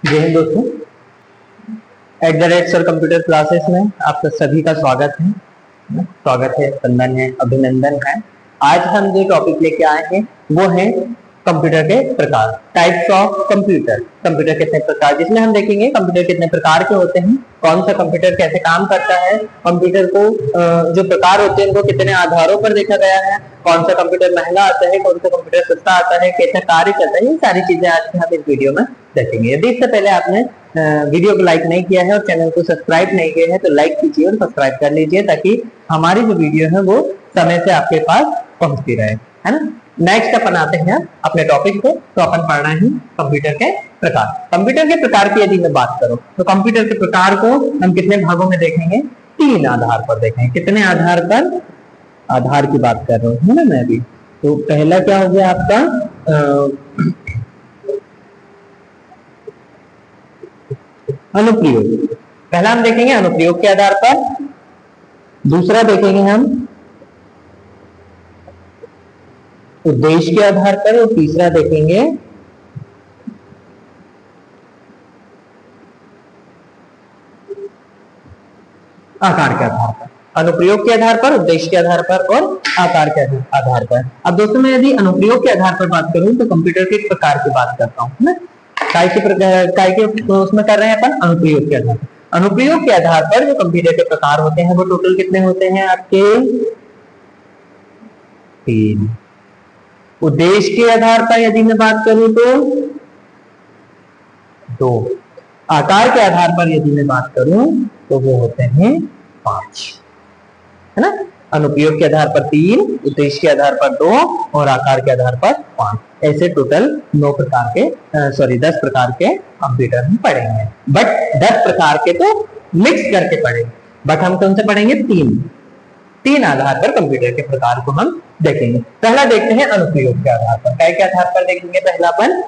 जय हिंद दोस्तों, @ sir computer classes में आपका सभी का स्वागत है। वंदन है, अभिनंदन है। आज हम जो टॉपिक लेके आए हैं वो है कंप्यूटर के प्रकार, टाइप्स ऑफ कंप्यूटर। कंप्यूटर कितने प्रकार, जिसमें हम देखेंगे कंप्यूटर कितने प्रकार के होते हैं, कौन सा कंप्यूटर कैसे काम करता है, कंप्यूटर को जो प्रकार होते हैं उनको कितने आधारों पर देखा गया है, कौन सा कंप्यूटर महंगा आता है, कौन सा कंप्यूटर सस्ता आता है, कैसा कार्य करता है, ये सारी चीजें आज हम इस वीडियो में देखेंगे। यदि इससे पहले आपने वीडियो को लाइक नहीं किया है और चैनल को सब्सक्राइब नहीं किया है तो लाइक कीजिए और सब्सक्राइब कर लीजिए, ताकि हमारी जो वीडियो है वो समय से आपके पास पहुंचती रहे, है ना। नेक्स्ट अपन आते हैं अपने टॉपिक पे। तो अपन पढ़ना है कंप्यूटर के प्रकार। कंप्यूटर के प्रकार की यदि मैं बात करूं तो कंप्यूटर के प्रकार को हम कितने भागों में देखेंगे, 3 आधार पर देखेंगे। कितने आधार पर, आधार की बात कर रहा हूं ना मैं भी। तो पहला क्या हो गया आपका अनुप्रयोग। पहला हम देखेंगे अनुप्रयोग के आधार पर, दूसरा देखेंगे हम उद्देश्य के आधार पर और तीसरा देखेंगे आकार के आधार पर। अनुप्रयोग के आधार पर, उद्देश्य के आधार पर और आकार के आधार पर। अब दोस्तों मैं यदि अनुप्रयोग के आधार पर बात करूं तो कंप्यूटर के प्रकार की बात करता हूं ना। काय के उसमें कर रहे हैं अपन अनुप्रयोग के आधार पर। अनुप्रयोग के आधार पर जो कंप्यूटर के प्रकार होते हैं वो टोटल कितने होते हैं आपके, 3। उद्देश्य के आधार पर यदि मैं बात करूं तो 2। आकार के आधार पर यदि मैं बात करूं तो वो होते हैं 5, है ना। अनुप्रयोग के आधार पर 3, उद्देश्य के आधार पर 2 और आकार के आधार पर 5। ऐसे टोटल 10 प्रकार के कंप्यूटर हम पढ़ेंगे। बट 10 प्रकार के तो मिक्स करके पढ़ेंगे, बट हम कौन से पढ़ेंगे, 3 आधार पर कंप्यूटर के प्रकार को हम देखेंगे। पहला देखते हैं अनुप्रयोग के आधार पर। क्या के आधार पर देखेंगे, पहला अपन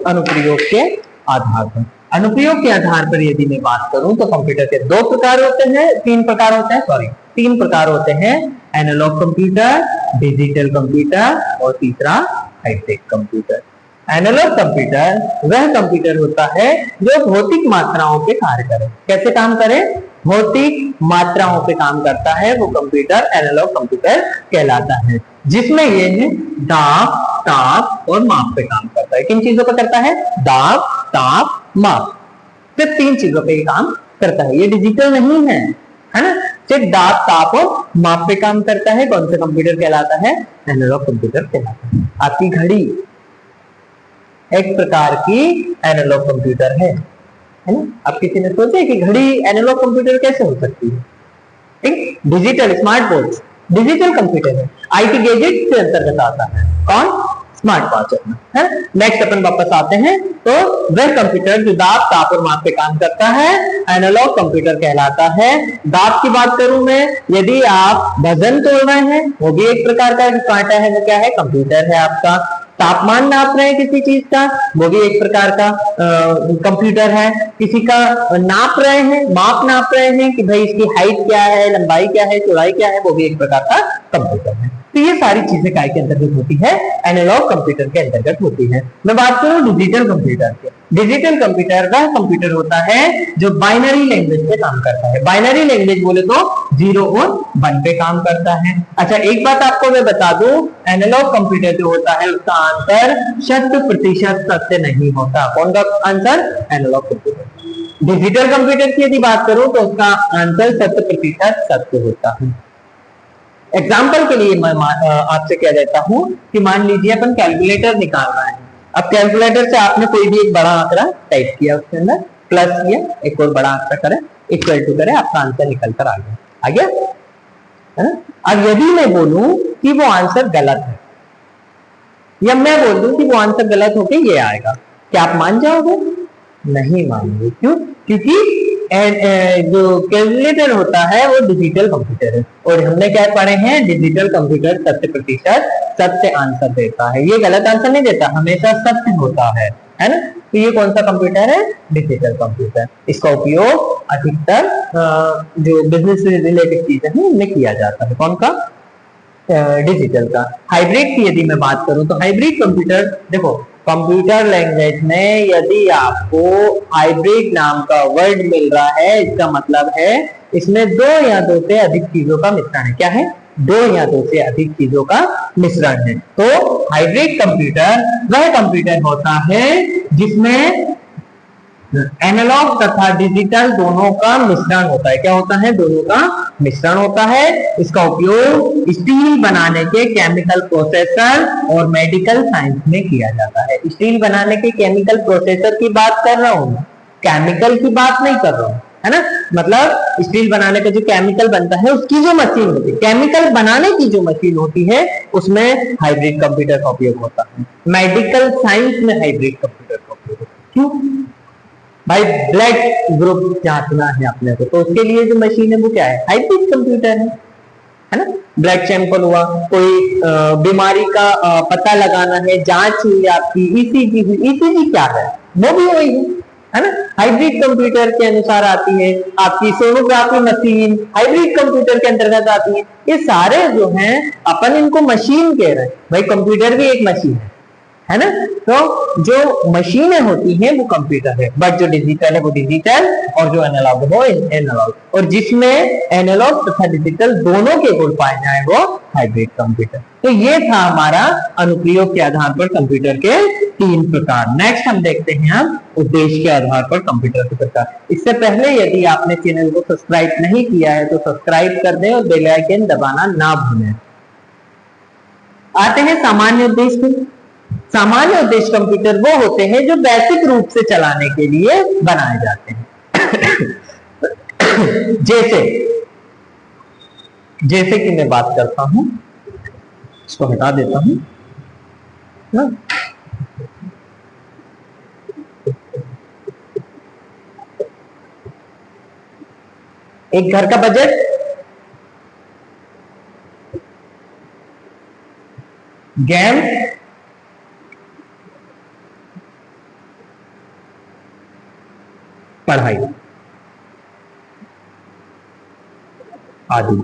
अनुप्रयोग के आधार पर। अनुप्रयोग के आधार पर यदि मैं बात करूं तो कंप्यूटर के 3 प्रकार होते हैं, एनालॉग कंप्यूटर, डिजिटल कंप्यूटर और तीसरा हाईटेक कंप्यूटर। एनालॉग कंप्यूटर वह कंप्यूटर होता है जो भौतिक मात्राओं पे कार्य करे। कैसे काम करे, भौतिक मात्राओं पे काम करता है, वो कंप्यूटर एनालॉग कंप्यूटर कहलाता है। जिसमें ये है दाब, ताप और माप पे काम करता है। किन चीजों पे करता है, दाब, ताप, माप, सिर्फ 3 चीजों पे काम करता है। ये डिजिटल नहीं है ना, सिर्फ दाब, ताप और माप पे काम करता है। कौन सा कंप्यूटर कहलाता है, एनालॉग कंप्यूटर कहलाता है। आपकी घड़ी एक प्रकार की एनालॉग कंप्यूटर है ना। अब किसी ने सोचा कि घड़ी एनालॉग कंप्यूटर कैसे हो सकती है, ठीक। Digital smart watch digital computer है, आईटी गैजेट से अंतर्गत आता है। कौन, स्मार्ट वॉच है। नेक्स्ट अपन वापस आते हैं तो वह कंप्यूटर जो दाब, ताप और माप पे काम करता है एनालॉग कंप्यूटर कहलाता है। दाब की बात करूं मैं, यदि आप वजन तोड़ रहे हैं वो भी एक प्रकार का कांटा है, वो क्या है, कंप्यूटर है आपका। तापमान नाप रहे हैं किसी चीज का, वो भी एक प्रकार का कंप्यूटर है। किसी का नाप रहे हैं, माप नाप रहे हैं कि भाई इसकी हाइट क्या है, लंबाई क्या है, चौड़ाई क्या है, वो भी एक प्रकार का कंप्यूटर है। तो ये सारी चीजें काय के अंतर्गत होती है, एनालॉग कंप्यूटर के अंतर्गत होती है। मैं बात करूं डिजिटल कंप्यूटर की। डिजिटल कंप्यूटर वह कंप्यूटर होता है जो बाइनरी लैंग्वेज पे काम करता है। बाइनरी लैंग्वेज बोले तो 0 और 1 पे काम करता है। अच्छा, एक बात आपको मैं बता दूं, एनालॉग कंप्यूटर जो होता है उसका आंसर 100% सत्य नहीं होता। कौन का answer, analog computer. Digital computer की यदि बात करूं तो उसका आंसर 100% सत्य होता है। एग्जाम्पल के लिए मैं आपसे कह देता हूं कि मान लीजिए अपन कैलकुलेटर निकाल रहे हैं। अब कैलकुलेटर से आपने कोई भी एक बड़ा आंकड़ा टाइप किया, उसके अंदर प्लस किया, एक और बड़ा आंकड़ा करे, इक्वल टू करे, आपका आंसर निकल कर आ गया, है ना। अब यदि मैं बोलूं कि वो आंसर गलत है, या मैं बोल दूं कि वो आंसर गलत होके ये आएगा, क्या आप मान जाओगे, नहीं मानोगे। क्यों, क्योंकि जो कैलकुलेटर होता है वो डिजिटल कंप्यूटर है और हमने क्या पढ़े हैं, डिजिटल कंप्यूटर 100% सत्य आंसर देता है। ये गलत आंसर नहीं देता, हमेशा सत्य होता है ना। तो ये कौन सा कंप्यूटर है, डिजिटल कंप्यूटर। इसका उपयोग अधिकतर जो बिजनेस से रिलेटेड चीजें हैं उनमें किया जाता है। कौन का, डिजिटल का। हाइब्रिड की यदि मैं बात करूं तो हाइब्रिड कंप्यूटर, देखो कंप्यूटर लैंग्वेज में यदि आपको हाइब्रिड नाम का वर्ड मिल रहा है, इसका मतलब है इसमें दो या दो से अधिक चीजों का मिश्रण है। क्या है? दो या दो से अधिक चीजों का मिश्रण है। तो हाइब्रिड कंप्यूटर वह कंप्यूटर होता है जिसमें एनालॉग तथा डिजिटल दोनों का मिश्रण होता है। क्या होता है? दोनों का मिश्रण होता है। इसका उपयोग स्टील बनाने के केमिकल प्रोसेसर और मेडिकल साइंस में किया जाता है। स्टील बनाने के केमिकल प्रोसेसर की बात कर रहा हूं, केमिकल की बात नहीं कर रहा हूं, है ना। मतलब स्टील बनाने का जो केमिकल बनता है उसकी जो मशीन होती है, केमिकल बनाने की जो मशीन होती है उसमें हाइब्रिड कंप्यूटर का उपयोग होता है। मेडिकल साइंस में हाइब्रिड कंप्यूटर का उपयोग होता है। क्यों भाई? ब्लड ग्रुप जांचना है अपने को, तो उसके लिए जो मशीन है वो क्या है? हाइब्रिड कंप्यूटर है ना। ब्लड सैंपल हुआ, कोई बीमारी का पता लगाना है, जांच हुई आपकी, ईसीजी हुई। ईसीजी क्या है? वो भी वही है ना, हाइब्रिड कंप्यूटर के अनुसार आती है। आपकी सोनोग्राफी मशीन हाइब्रिड कंप्यूटर के अंतर्गत आती है। ये सारे जो हैं अपन इनको मशीन कह रहे हैं। भाई कंप्यूटर भी एक मशीन है ना। तो जो मशीनें होती हैं वो कंप्यूटर है, बट जो डिजिटल है वो डिजिटल और जो एनालॉग है वो एनालॉग, और जिसमें एनालॉग तथा डिजिटल दोनों के गुण पाए जाए वो हाइब्रिड कंप्यूटर। तो ये था हमारा अनुप्रयोग के आधार पर कंप्यूटर के 3 प्रकार। नेक्स्ट हम देखते हैं हम उद्देश्य के आधार पर कंप्यूटर के प्रकार। इससे पहले यदि आपने चैनल को सब्सक्राइब नहीं किया है तो सब्सक्राइब कर दें और बेल आइकन दबाना ना भूलें। आते हैं सामान्य उद्देश्य। सामान्य उद्देश्य कंप्यूटर वो होते हैं जो बेसिक रूप से चलाने के लिए बनाए जाते हैं। जैसे कि मैं बात करता हूं, इसको हटा देता हूं ना? एक घर का बजट, गेम, पढ़ाई आदि।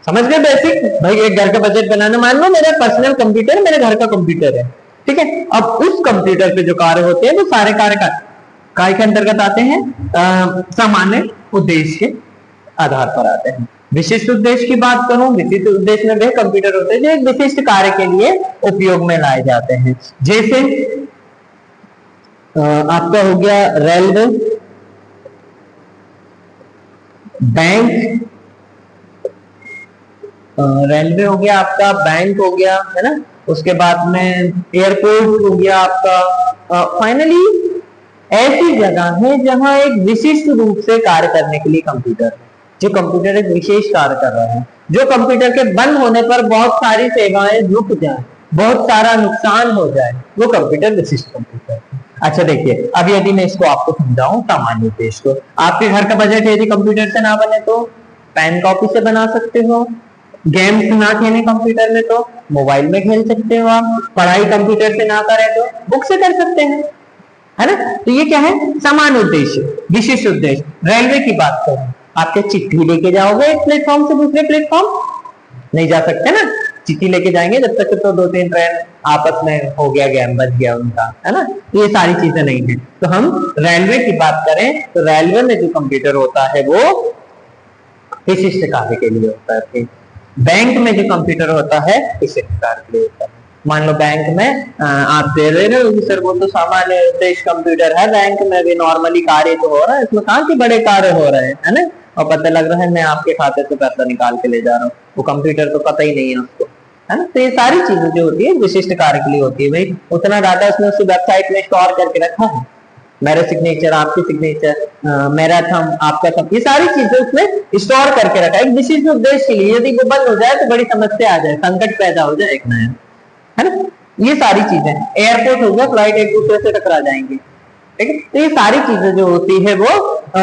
समझ गए बेसिक? भाई एक घर का बजट बनाना, मान लो मेरा पर्सनल कंप्यूटर मेरे घर का कंप्यूटर है, ठीक है। अब उस कंप्यूटर पे जो कार्य होते हैं वो सारे कार्य काय के अंतर्गत आते हैं? सामान्य उद्देश्य के आधार पर आते हैं। विशिष्ट उद्देश्य की बात करूं, विशिष्ट उद्देश्य में वे कंप्यूटर होते हैं जो एक विशिष्ट कार्य के लिए उपयोग में लाए जाते हैं। जैसे आपका हो गया रेलवे, बैंक, रेलवे हो गया आपका, बैंक हो गया, है ना। उसके बाद में एयरपोर्ट हो गया आपका। फाइनली ऐसी जगह है जहां एक विशिष्ट रूप से कार्य करने के लिए कंप्यूटर है, जो कंप्यूटर एक विशेष कार्य कर रहा है, जो कंप्यूटर के बंद होने पर बहुत सारी सेवाएं रुक जाए, बहुत सारा नुकसान हो जाए, वो कंप्यूटर विशिष्ट कंप्यूटर है। अच्छा देखिए, अब यदि मैं इसको आपको समझाऊं सामान्य उद्देश्य को, आपके घर का बजट यदि कंप्यूटर से ना बने तो पेन कॉपी से बना सकते हो। गेम्स ना खेलें कंप्यूटर में तो मोबाइल में खेल सकते हो आप। पढ़ाई कंप्यूटर से ना करें तो बुक से कर सकते हैं, है ना। तो ये क्या है? सामान्य उद्देश्य। विशिष्ट उद्देश्य, रेलवे की बात करें, आपके चिट्ठी लेके जाओगे एक प्लेटफॉर्म से दूसरे प्लेटफॉर्म, नहीं जा सकते ना, चिट्ठी लेके जाएंगे जब तक तो 2-3 ट्रेन आपस में हो गया, गेम बच गया उनका, है ना। तो ये सारी चीजें नहीं है। तो हम रेलवे की बात करें तो रेलवे में जो कंप्यूटर होता है वो विशिष्ट कार्य के लिए होता है। बैंक में जो कंप्यूटर होता है विशिष्ट कार्य के लिए होता है। मान लो बैंक में आप दे रहे हो सर वो तो सामान्य उद्देश्य कंप्यूटर है, बैंक में भी नॉर्मली कार्य तो हो रहा है, इसमें कहाँ के बड़े कार्य हो रहे हैं, है ना। और पता लग रहा है मैं आपके खाते से पैसा निकाल के ले जा रहा हूँ, वो कंप्यूटर तो पता ही नहीं है उसको, है ना। तो ये सारी चीजें जो होती है विशिष्ट कार्य के लिए होती है। भाई उतना डाटा उसने उस वेबसाइट में स्टोर करके रखा है, मेरा सिग्नेचर, आपकी सिग्नेचर, मेरा थंब, आपका थंब, ये सारी चीजें उसने स्टोर करके रखा है एक विशिष्ट उद्देश्य के लिए। यदि वो बंद हो जाए तो बड़ी समस्या आ जाए, संकट पैदा हो जाए एक नया, है ना। ये सारी चीजें, एयरपोर्ट हो गया, फ्लाइट एक दूसरे से टकरा जाएंगी, ठीक है। तो ये सारी चीजें जो होती है वो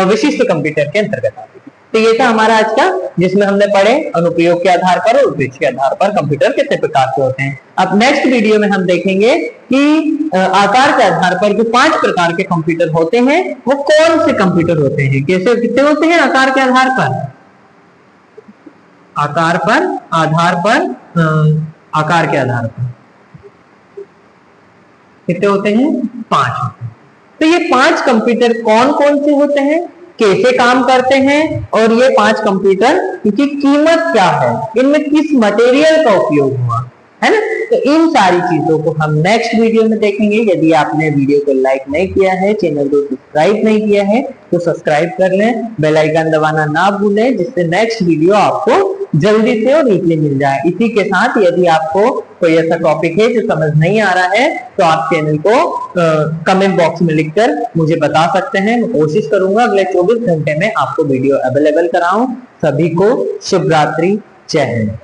विशिष्ट कंप्यूटर के अंतर्गत आती है। तो ये था हमारा आज का, जिसमें हमने पढ़े अनुप्रयोग के आधार पर और उद्देश्य के आधार पर कंप्यूटर कितने प्रकार के होते हैं। अब नेक्स्ट वीडियो में हम देखेंगे कि आकार के आधार पर जो 5 प्रकार के कंप्यूटर होते हैं वो कौन से कंप्यूटर होते हैं, कैसे, कितने होते हैं आकार के आधार पर, आकार के आधार पर कितने होते हैं? 5 होते हैं। तो ये 5 कंप्यूटर कौन कौन से होते हैं, कैसे काम करते हैं, और ये 5 कंप्यूटर की कीमत क्या है, इनमें किस मटेरियल का उपयोग हुआ है ना। तो इन सारी चीजों को हम नेक्स्ट वीडियो में देखेंगे। यदि आपने वीडियो को लाइक नहीं किया है, चैनल को सब्सक्राइब नहीं किया है, तो सब्सक्राइब कर लें, बेल आइकन दबाना ना भूलें, जिससे नेक्स्ट वीडियो आपको जल्दी से और इजीली मिल जाए। इसी के साथ यदि आपको कोई ऐसा टॉपिक है जो समझ नहीं आ रहा है, तो आप चैनल को कमेंट बॉक्स में लिखकर मुझे बता सकते हैं। मैं कोशिश करूंगा अगले 24 घंटे में आपको वीडियो अवेलेबल कराऊं। सभी को शुभ रात्रि, जय हिंद।